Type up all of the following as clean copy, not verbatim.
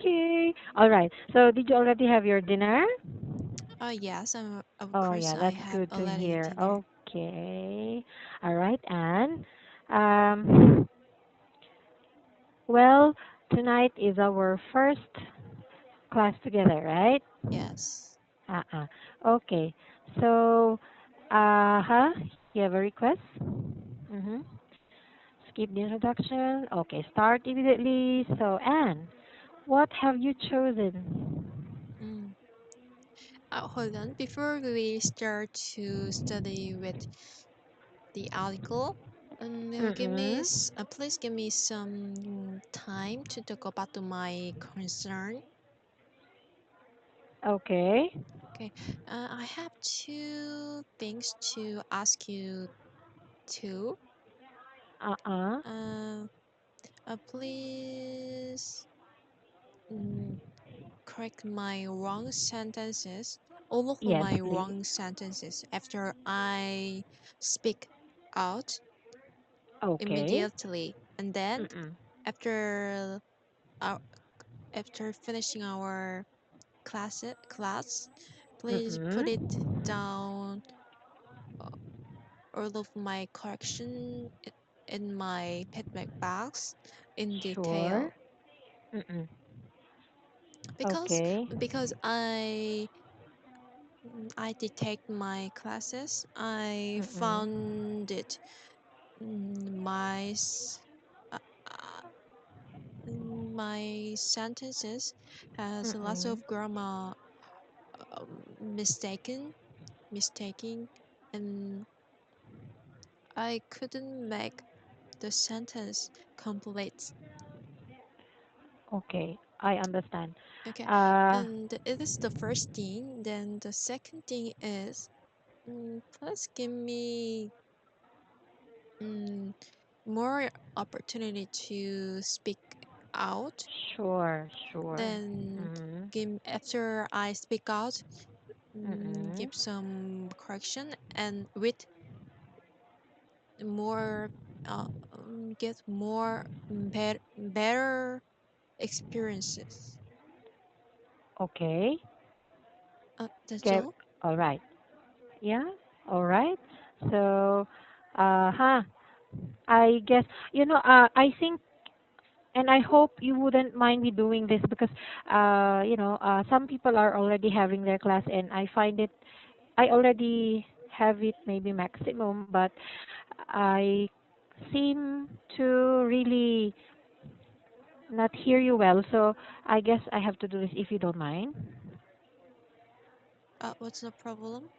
Okay. All right. So, did you already have your dinner? Yes, of Oh, course yeah, I that's have good to already hear. dinner. Okay. All right. And, um, well, tonight is our first class together, right? Yes. Uh-uh. Okay. So, you have a request? Mm-hmm. Skip the introduction. Okay, start immediately. So, Anne, what have you chosen? Mm. Hold on. Before we start to study with the article, Mm-mm. please give me some time to talk about my concern. Okay. Okay. I have two things to ask you too. Uh-uh. Uh, please mm, correct my wrong sentences, all of Yes, my please. wrong sentences after I speak out Okay. immediately, and then Mm-mm. after our after finishing our class, please put it Mm-mm. down, uh, all of my correction in my feedback box in Sure. detail, Mm-mm. because Okay. I detect my classes. I Mm-mm. found it my uh, uh, my sentences has lots Mm-mm. of grammar mistaking, and I couldn't make the sentence complete. Okay, I understand. Okay, Uh, and it is the first thing. Then the second thing is, please give me mm, more opportunity to speak out. sure, sure. Then Mm-mm. give after I speak out, Mm-mm. give some correction and with more get more better experiences. Okay. That's Okay. all. All right. Yeah. All right. So, huh. I guess I think, and I hope you wouldn't mind me doing this because, some people are already having their class, and I find it. I already have it maybe maximum, but I seem to really not hear you well. So I guess I have to do this if you don't mind. What's the problem?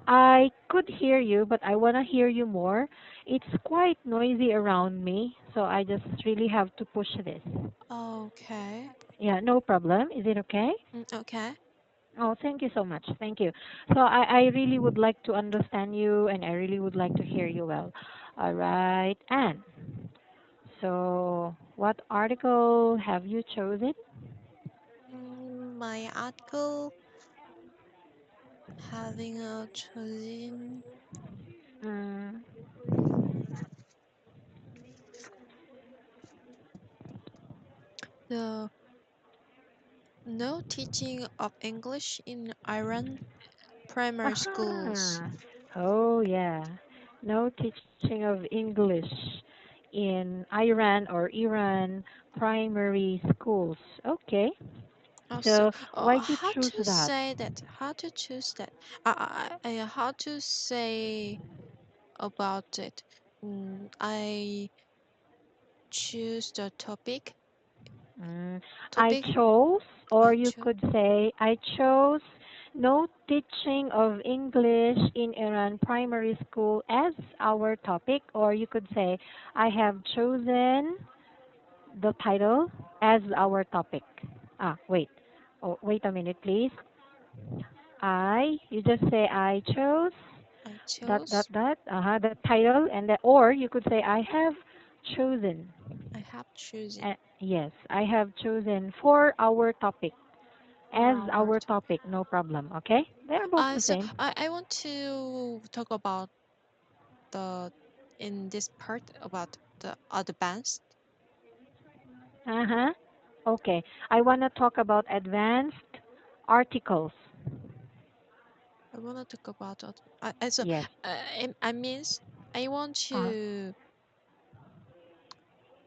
I could hear you, but I want to hear you more. It's quite noisy around me, so I just really have to push this. Okay. Yeah, no problem. Is it okay? Okay. Oh, thank you so much. Thank you. So I really would like to understand you and I really would like to hear you well. All right. And so, what article have you chosen? My article having a chosen Mm, the no teaching of English in Iran primary schools. aha. Oh, yeah. No teaching of English in Iran primary schools. Okay. Also, So, why did you how choose to that? say that? How to choose that? How to say about it? I choose the Mm, I topic. chose, or I you choose. could say, I chose no teaching of English in Iran primary school as our topic, or you could say, I have chosen the title as our topic. Wait. Oh, wait a minute, please. You just say, I chose I dot dot chose. dot, the title, and or you could say, I have chosen. I have chosen Yes, I have chosen for our topic. for As our. our topic, no problem. Okay? They're both the So same. I want to talk about the in this part about the advanced. Uh huh. Okay. I want to talk about advanced articles. I want to talk about that. So Yes. I means I want Uh, to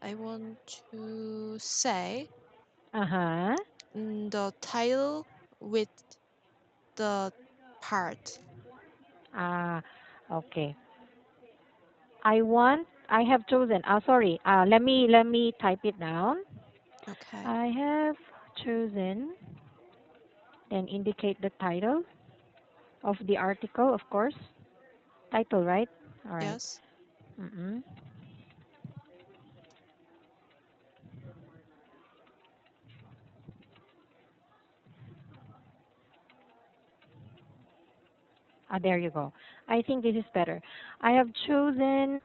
I want to say uh-huh. the title with the part. Ah, okay. I have chosen. Sorry. Let me type it down. Okay. I have chosen, then indicate the title of the article, of course. Title, right? All right. Yes. Mm-mm. There you go. I think this is better. I have chosen,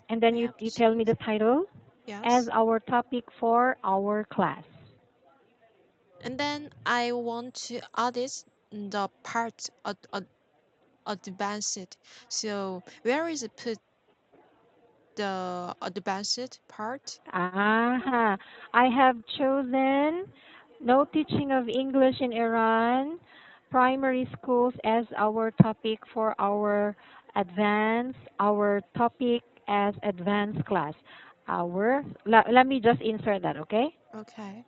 and then I you have tell me the choose. title as Yes. our topic for our class. And then I want to add this the part of advanced. So where is it put the advanced part? Aha. I have chosen no teaching of English in Iran, primary schools as our topic for our topic as advanced class. Let me just insert that, okay? Okay.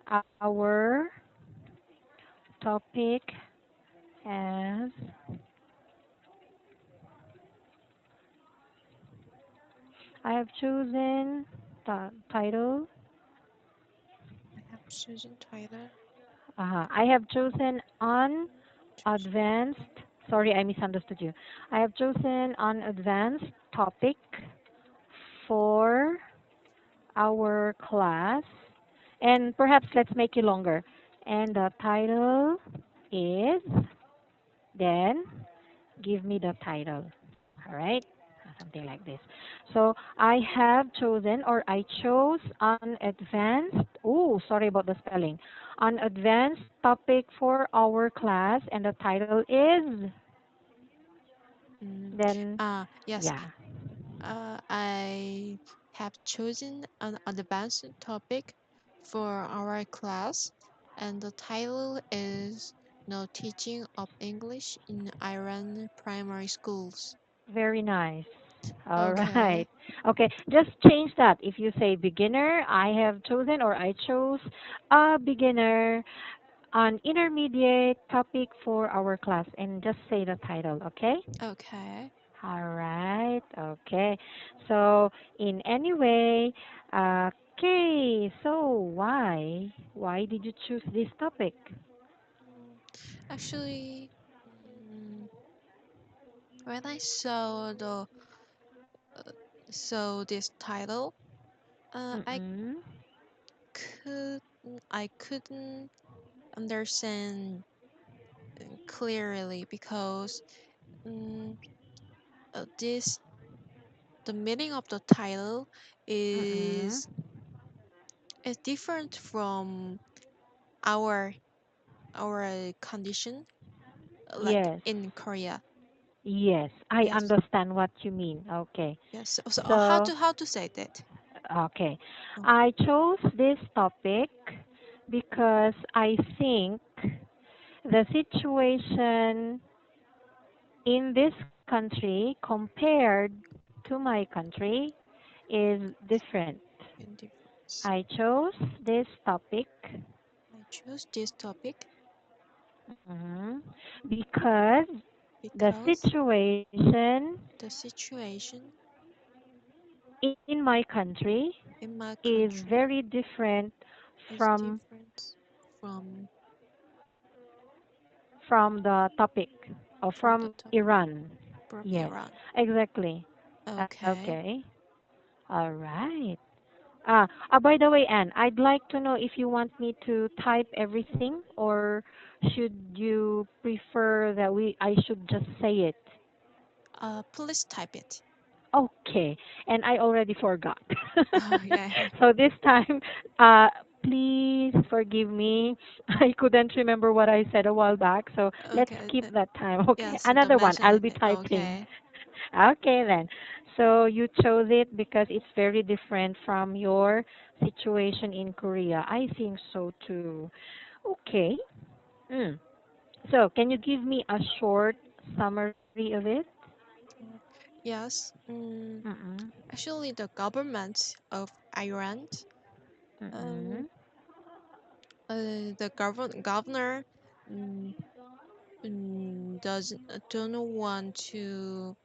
Our topic as, I have chosen the title. I have chosen title. I have chosen on Choose advanced. Sorry, I misunderstood you. I have chosen an advanced topic for our class, and perhaps let's make it longer. And the title is, then give me the title. All right? Something like this. So I have chosen, or I chose an advanced, oh, sorry about the spelling, an advanced topic for our class, and the title is, Mm, then, yes, yeah, I have chosen an advanced topic for our class, and the title is No Teaching of English in Iran Primary Schools. very nice. All Okay, right. Okay, just change that. If you say beginner, I have chosen, or I chose a beginner, an intermediate topic for our class, and just say the title, okay? okay. All right. Okay. So, in any way, okay. So, why did you choose this topic? Mm, Actually, mm, when I saw the this title, I Mm-mm. could I couldn't understand clearly because mm, this the meaning of the title Mm-mm. is different from our condition like Yes. in Korea. Yes. I Yes, understand what you mean. Okay. yes. So So, how to say that? okay. Oh, I chose this topic because I think the situation in this country compared to my country is different. indifference. I chose this topic I chose this topic mhm, because the because situation the situation in my country in my is country very different is from different from the topic or the from topic Iran. from Yes, Iran. exactly. Okay. Okay. All right. By the way, Anne, I'd like to know if you want me to type everything, or should you prefer that I should just say it? Please type it. Okay, and I already forgot. Okay. So this time, uh, please forgive me. I couldn't remember what I said a while back, so let's Okay. keep that time. Okay, Yes, the another one. mention I'll it. be typing. Okay. Okay then. So you chose it because it's very different from your situation in Korea. I think so too. Okay. Mm. So can you give me a short summary of it? Mm, Yes. Mm-mm. Actually, the government of Iran, um, Mm-mm. the governor mm, doesn't don't want to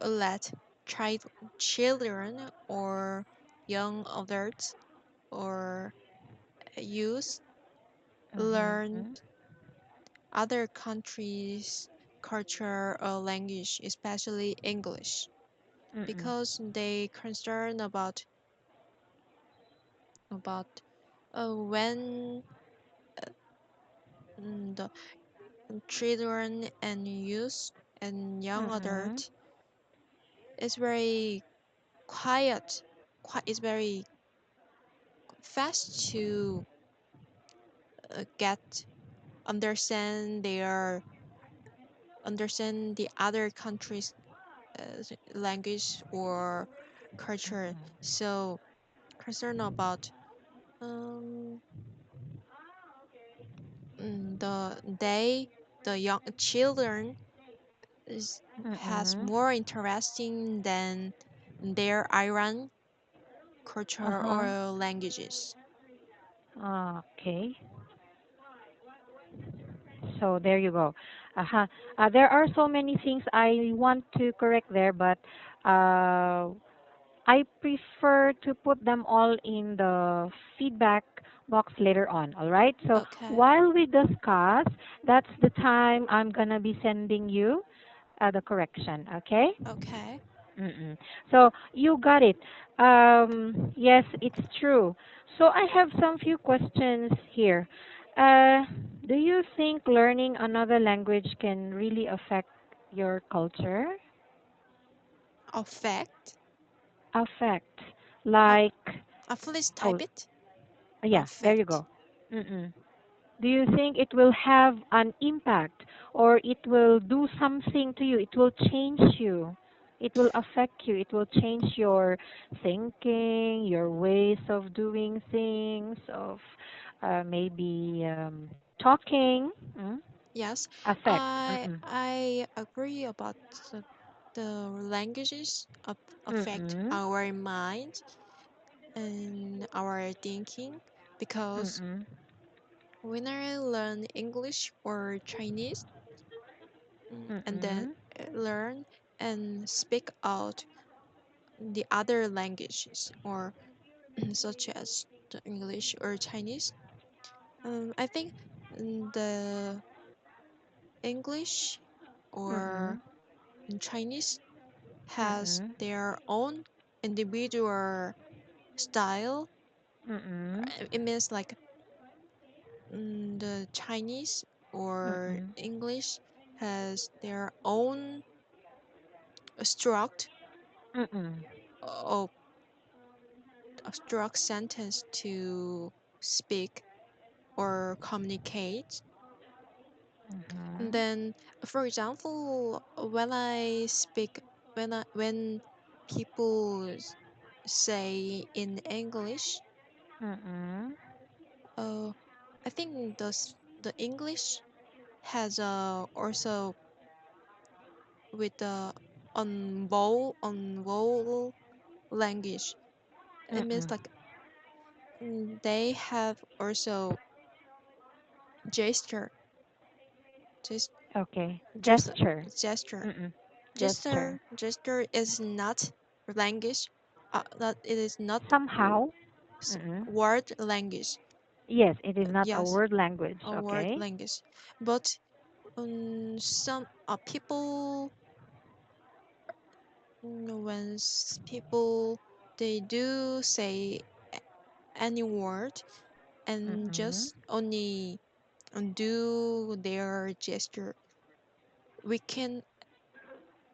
let child children or young adults or youth learn Mm-hmm. other countries' culture or language, especially English, Mm-mm. because they concern about when the children and youth and young Mm-mm. adult is very quiet, is very fast to get understand understand the other country's language or culture. So concern about um the young children has Mm-mm. more interesting than their Iran culture Uh-huh. or languages. Okay. So there you go. Uh-huh. There are so many things I want to correct there, but I prefer to put them all in the feedback box later on. All right. So Okay, while we discuss, that's the time I'm gonna be sending you the correction. Okay. okay. Mm-mm. So you got it. Yes, it's true. So I have some few questions here. Uh, do you think learning another language can really affect your culture? Affect. Affect, Uh, like, please type oh, it. yeah, there you Affect. go. Mm-mm. Do you think it will have an impact or it will do something to you? It will change you. It will affect you. It will change your thinking, your ways of doing things, of maybe talking. Yes, Affect. Mm-mm. I agree about the languages affect Mm-mm. our mind and our thinking because Mm-mm. when I learn English or Chinese and then Mm-mm. learn and speak out the other languages or such as the English or Chinese, I think the English or Mm-mm. Chinese has Mm-mm. their own individual style. Mm-mm. It means like the Chinese or Mm-mm. English has their own struct Mm-mm. of a struct sentence to speak or communicate. And Mm-hmm. then, for example, when I speak, when people say in English, Mm-mm. uh, I think the English has also with the on vowel language. It means Mm-mm. like they have also gesture, just Okay. just Gesture. gesture. Mm-mm. Gesture. Gesture is not language. That it is not Somehow. Mm-mm. word language. Yes, it is not a Yes, word language. a word Okay. language. But some people when people they do say any word and Mm-mm. just only do their gesture, we can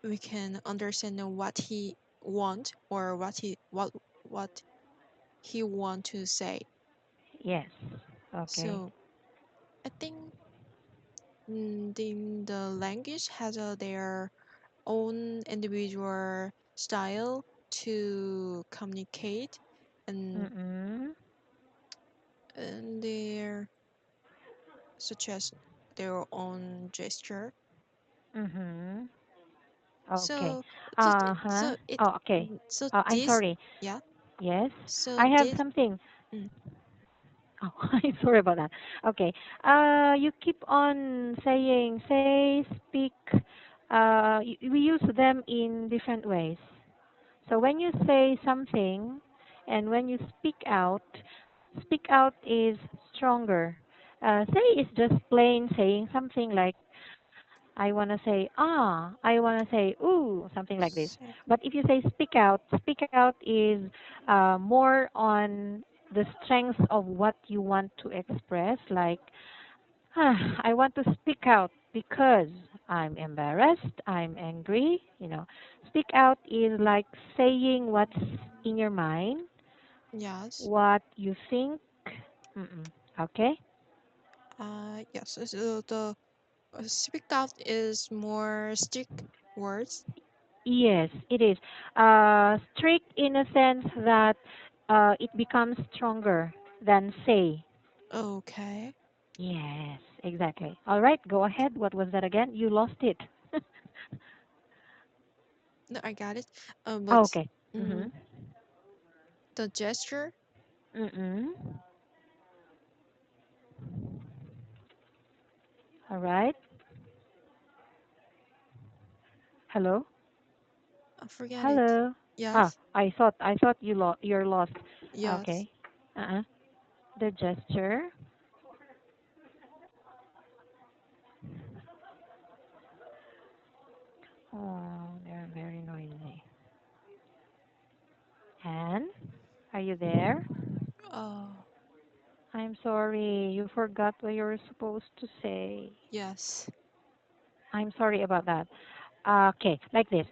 we can understand what he want or what he want to say. Yes. Okay. So I think the language has their own individual style to communicate, and Mm-mm. their such as their own gesture. Mm-hmm. Okay. So just Uh-huh. so it Oh, okay. so I'm this sorry. yeah Yes. so I have this something. mm, Oh, I'm sorry about that. Okay. You keep on saying, say, speak. We use them in different ways. So when you say something and when you speak out is stronger. Say is just plain saying something like, I want to say, ah, I want to say, ooh, something like this. say But if you say speak out is more on the strength of what you want to express. Like, I want to speak out because I'm embarrassed, I'm angry. Speak out is like saying what's in your mind, yes. what you think. Mm-mm. Okay? Yes, so the speak out is more strict words. Yes, it is. Strict in a sense that it becomes stronger than say. Okay. Yes, exactly. All right, go ahead. What was that again? You lost it. No, I got it. Oh, But okay. mm, Mhm. the gesture. Mm-mm. All right. Hello. Forget it. Hello. Ah, Yes. I thought you're lost. Yes. Okay. Uh-uh. The gesture. Oh, they're very noisy. Anne, are you there? Oh, I'm sorry, you forgot what you were supposed to say. yes. I'm sorry about that. Okay, like this.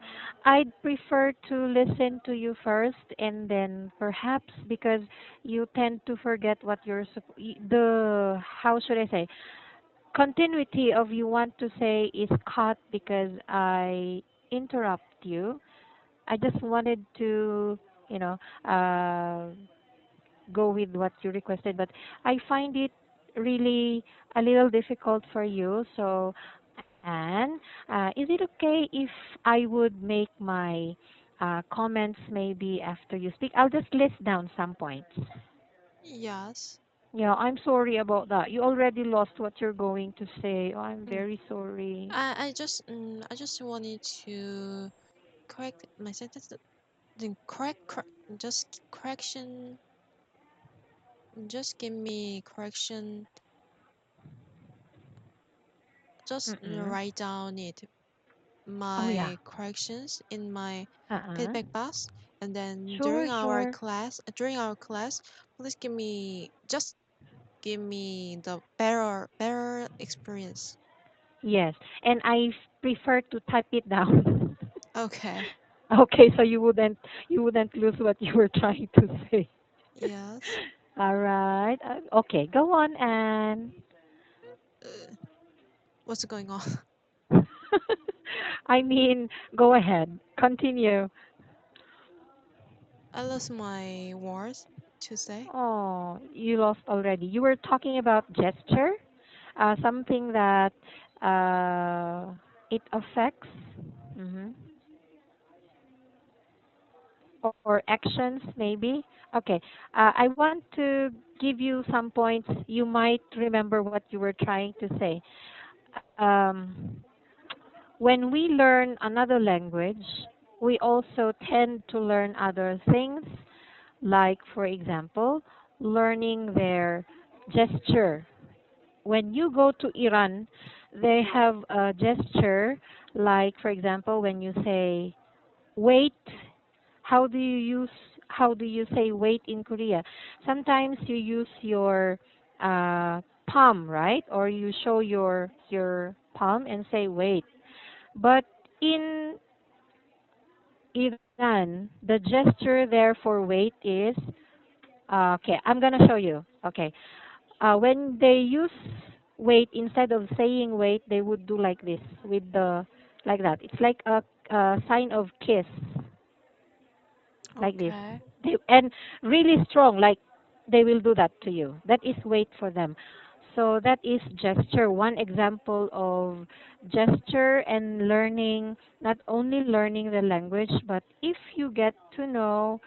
I'd prefer to listen to you first and then perhaps because you tend to forget what the how should I say continuity of you want to say is cut because I interrupt you. I just wanted to, you know, uh, go with what you requested, but I find it really a little difficult for you. So, Anne, is it okay if I would make my comments maybe after you speak? I'll just list down some points. Yes. Yeah, I'm sorry about that. You already lost what you're going to say. Oh, I'm Mm. very sorry. I just wanted to correct my sentence. Then just correction. Just give me correction. Just Mm-mm. write down it Oh, yeah. my corrections in my Uh-uh. feedback box, and then Sure, sure. during our class, please give me the better experience. Yes, and I prefer to type it down. Okay. Okay, so you wouldn't lose what you were trying to say. Yes. All right. Okay, go on, Anne. uh, what's going on? I mean, go ahead. Continue. I lost my words to say. Oh, you lost already. You were talking about gesture, something that it affects, hmm or actions maybe. Okay, I want to give you some points. You might remember what you were trying to say. When we learn another language, we also tend to learn other things, like, for example, learning their gesture. When you go to Iran, they have a gesture, like, for example, when you say wait, how do you use how do you say wait in Korea? Sometimes you use your palm, right? Or you show your palm and say wait. But in Iran, the gesture there for wait is okay. I'm gonna show you. Okay, when they use wait instead of saying wait, they would do like this with the like that. It's like a sign of kiss, like this. Okay. And really strong, like they will do that to you. That is wait for them. So that is gesture, one example of gesture and learning, not only learning the language, but if you get to know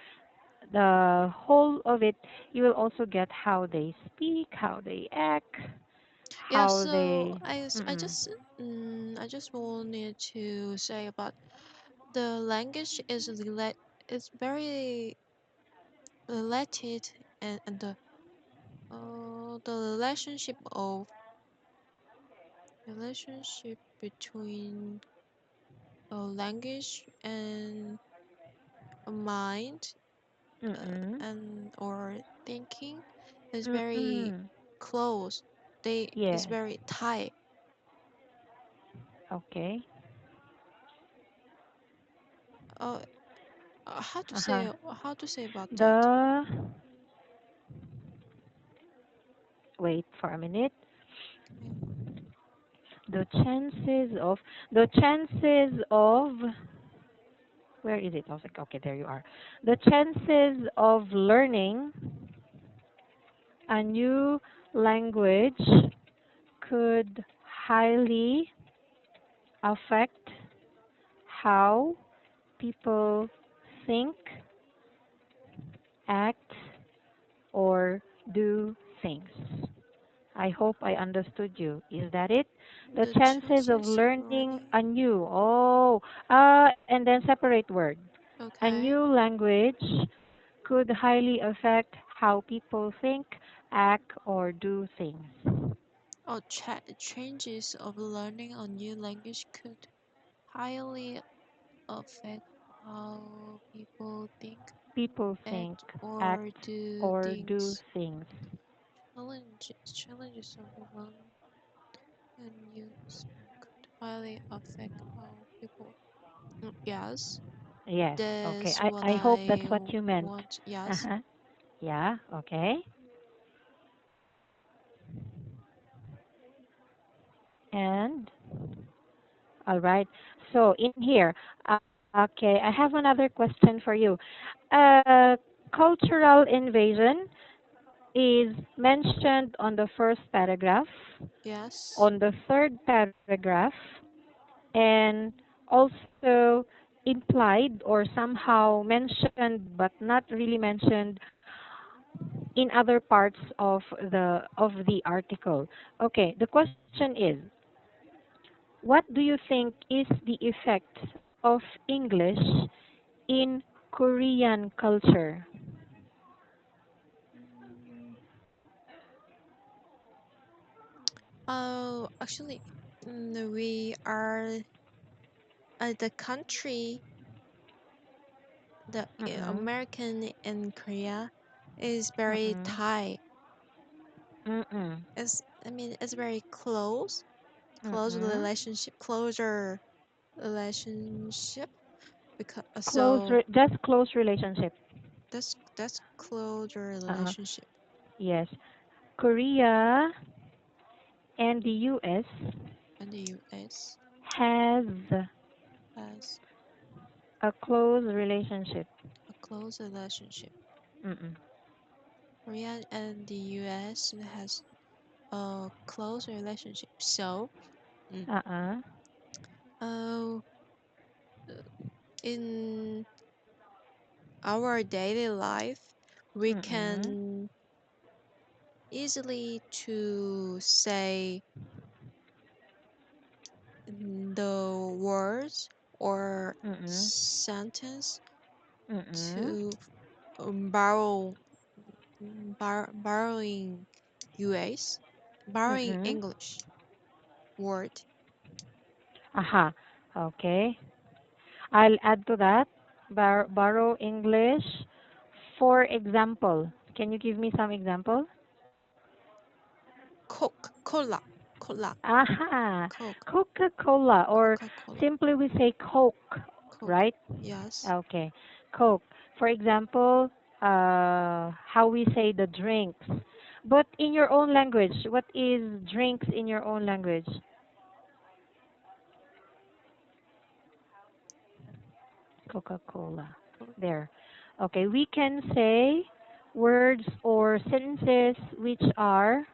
the whole of it, you will also get how they speak, how they act, Yeah, how so they. I Mm-mm, just I just wanted to say about the language is it's very related, and the relationship between language and a mind, mm-mm, and or thinking is very mm-mm. close. They is Yes. very tight. Okay. uh, Uh-huh. how to say about that? The Wait for a minute. Okay. The chances of the chances of where is it? I was like, okay, there you are. The chances of learning a new language could highly affect how people think, act, or do things. I hope I understood you. Is that it? The The chances of chances of learning learning. a new, and then separate word. A new Okay. language could highly affect how people think, act, or do things. Changes of learning a new language could highly affect how people think, People think, act, or act, do or do things. things. Challenges of learning a new could highly affect how people. Yes, Yes, okay. that's what I hope that's I what you meant. want. Yes. Uh-huh. Yeah, okay. And all right. So in here, okay, I have another question for you. Uh, Cultural invasion is mentioned on the first paragraph, Yes. on the third paragraph, and also implied or somehow mentioned but not really mentioned in other parts of the article. Okay, the question is, what do you think is the effect of English in Korean culture? Mm, actually, we are the country, the Mm-mm. American and Korea is very Mm-mm. tight. Mm-mm. It's very Mm-mm. closer relationship, because Just close relationship. that's closer Uh, relationship. yes. Korea and the US And the US has has a close relationship. a close relationship. Mm-mm. Korea and the US has a close relationship. So, mm, Uh-uh. uh, in our daily life, we Mm-mm. can easily to say the words or Mm-mm. sentence Mm-mm. to borrowing US, borrowing Mm-mm. English word. Aha. Okay. I'll add to that. Borrow English. For example, can you give me some example? Cola, Aha. Coke, Coca-Cola, or Coca-Cola, simply we say Coke, Coke. right? Yes. Okay. Coke. For example, how we say the drinks. But in your own language, what is drinks in your own language? Coca-Cola. There. Okay, we can say words or sentences which are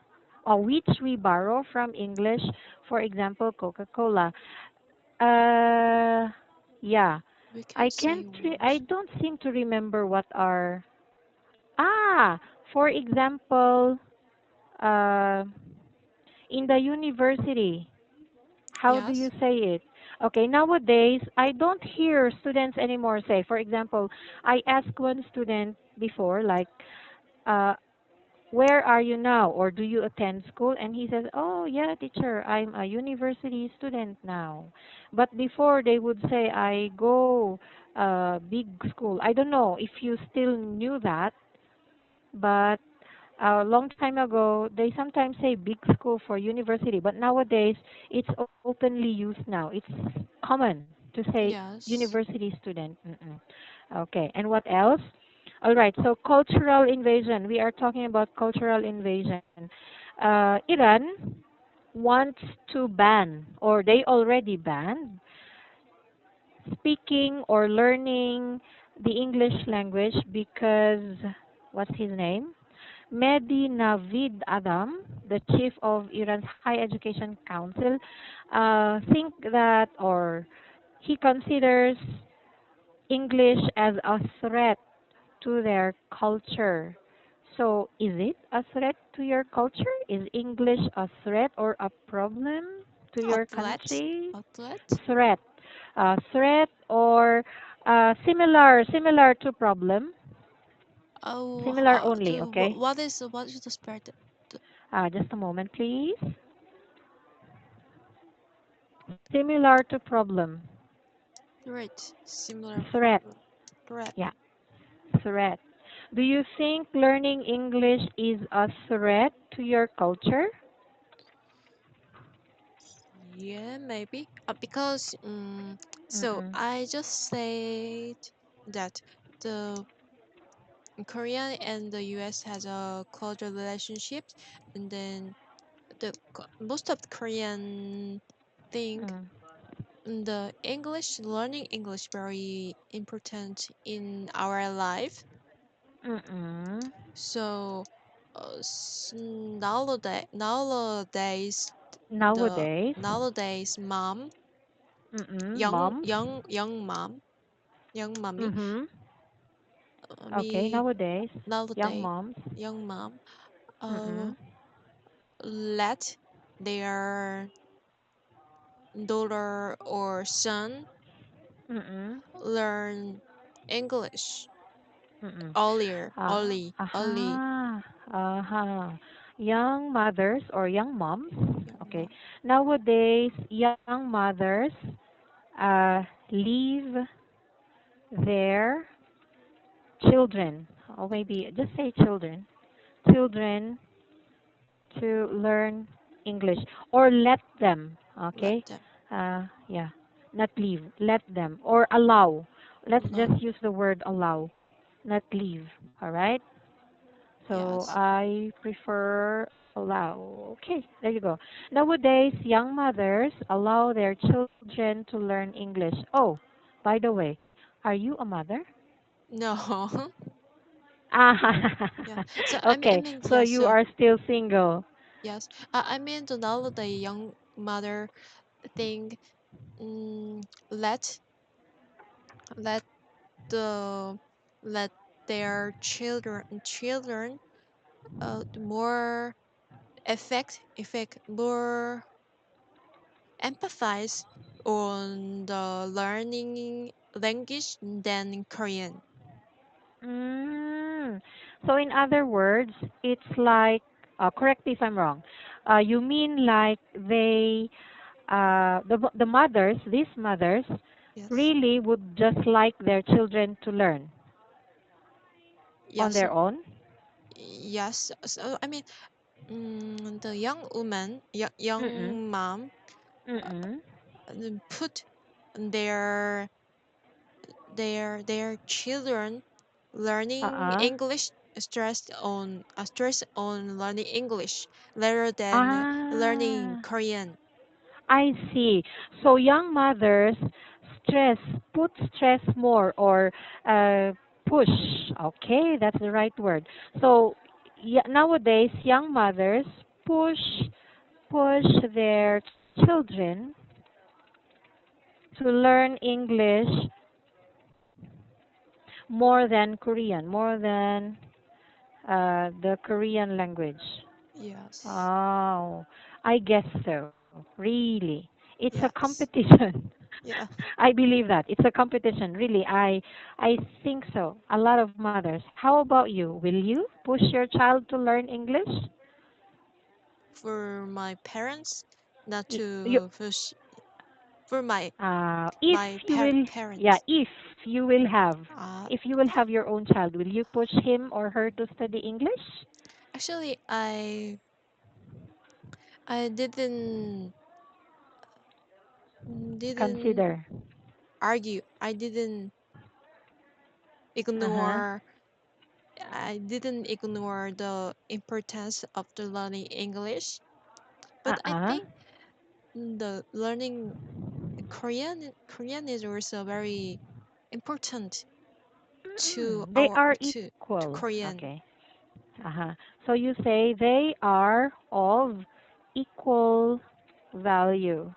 or which we borrow from English. For example, Coca-Cola. Uh, yeah. We can say I words. don't seem to remember what are. Ah, for example, uh, in the university. How do you Yes. say it? Okay, nowadays I don't hear students anymore say. For example, I asked one student before, like, uh, where are you now, or do you attend school? And he says, oh yeah, teacher, I'm a university student now. But before they would say, I go big school. I don't know if you still knew that, but a long time ago, they sometimes say big school for university, but nowadays it's openly used now. It's common to say Yes. university student. Mm-mm. Okay, and what else? All right, so cultural invasion. We are talking about cultural invasion. Iran wants to ban, or they already banned, speaking or learning the English language because, what's his name? Mehdi Navid Adam, the chief of Iran's High Education Council, think that, or he considers English as a threat to their culture. So, is it a threat to your culture? Is English a threat or a problem to your Athlete. country? Athlete. Threat, threat, or similar to problem, Oh, similar only. Okay. what is the spread? Just a moment, please. Similar to problem. Threat. Similar Threat. problem. Threat. Yeah, threat. Do you think learning English is a threat to your culture? Yeah, maybe. Because so Mm-mm. I just said that the Korea and the US has a closer relationship, and then most of the Korean think Mm. the English learning English very important in our life. Mm-mm. So the Nowadays. mom Mm-mm. Moms. young mommy Mm-hmm. Okay, me nowadays. Young nowadays moms. young mom uh Mm-mm. let their daughter or son Mm-mm. learn English Mm-mm. earlier early Aha. Aha. Young mothers or young moms. young Okay. mom. Nowadays, young mothers leave their children, or maybe just say children to learn English, or let them, Let okay? them Yeah, not leave, let them, or allow. Let's love. just use the word allow, not leave, all right? So Yes. I prefer allow. Okay, there you go. Nowadays, young mothers allow their children to learn English. Oh, by the way, are you a mother? No. Ah, Yeah. So I okay. mean So yeah. you So are still single. yes. I mean the nowadays young mother think let let the let their children more effect more empathize on the learning language than Korean. Mm. So in other words, it's like, correct me if I'm wrong. You mean like the mothers, these mothers, Yes. really would just like their children to learn on Yes. their own? Yes. So I mean, the young woman, Mm-mm. young mom, Mm-mm. put their their children learning Uh-uh. English stress on learning English rather than learning Ah. Korean. I see. So young mothers stress, put stress more, or uh, push. Okay, that's the right word. So nowadays, young mothers push push their children to learn English more than Korean, more than the Korean language. Yes. Oh, I guess so. Really. It's a Yes. competition. Yeah. I believe that. It's a competition. Really. I think so. A lot of mothers. How about you? Will you push your child to learn English? For my parents, not You to push. For my if you will, yeah, parents. if Uh, you will have your own child, will you push him or her to study English? Actually, I didn't Consider. argue. Uh-huh. Ignore I didn't ignore the importance of the learning English, but I Uh-uh. think the learning Korean is also very important to They our are to equal. Korean. Okay. Uh-huh. So you say they are of equal value.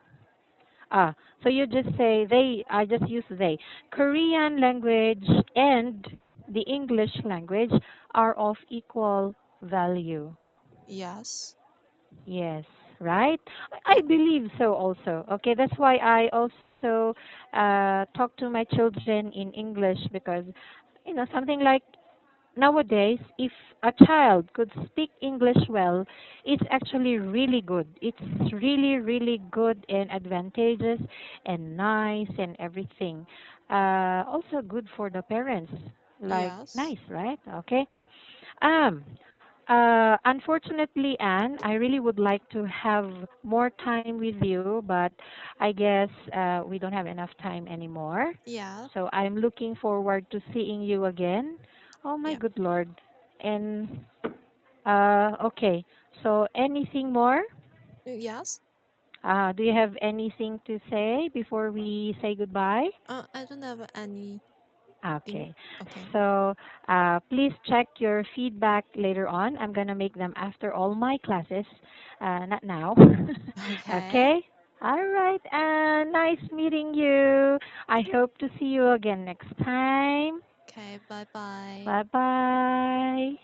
Ah, so you just say they, I just use they. Korean language and the English language are of equal value. Yes. Yes, right? I Yeah. believe so also. Okay, that's why I also talk to my children in English because, something like nowadays, if a child could speak English well, it's actually really good. It's really, really good and advantageous and nice and everything. Also good for the parents. Like Yes. nice, right? Okay. Um, Unfortunately, Anne, I really would like to have more time with you, but I guess we don't have enough time anymore. Yeah. So I'm looking forward to seeing you again. Oh my Yeah. good Lord. And okay. So anything more? Yes. Do you have anything to say before we say goodbye? I don't have anything. Okay. Okay. So please check your feedback later on. I'm going to make them after all my classes, not now. Okay. Okay? All right. Nice meeting you. I hope to see you again next time. Okay. Bye bye. Bye bye.